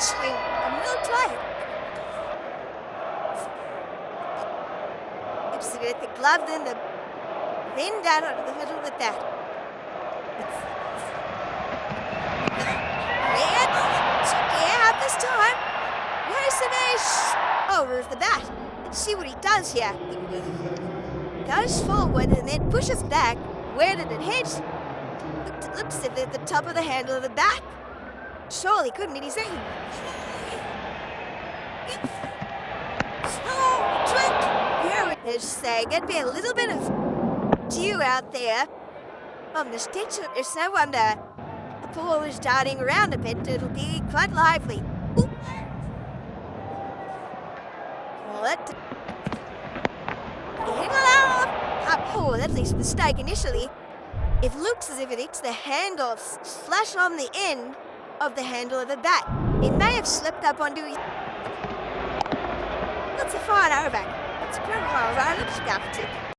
swing. A little tight. Gives it the glove, then down onto the middle with that. Took air out this time. Where's the base? Over the bat. Let's see what he does here. Goes forward and then pushes back. Where did it hit? Looks at the top of the handle of the bat. Surely couldn't it? He's saying. There's saying there'd be a little bit of dew out there on the stitch. There's no wonder the pool is darting around a bit. It'll be quite lively. Ooh. Oh, that leaves a mistake initially. It looks as if it hits the handle, flush on the end of the handle of the bat. It may have slipped up onto his... That's a fine arrow back. It's a pretty well right. Let's go.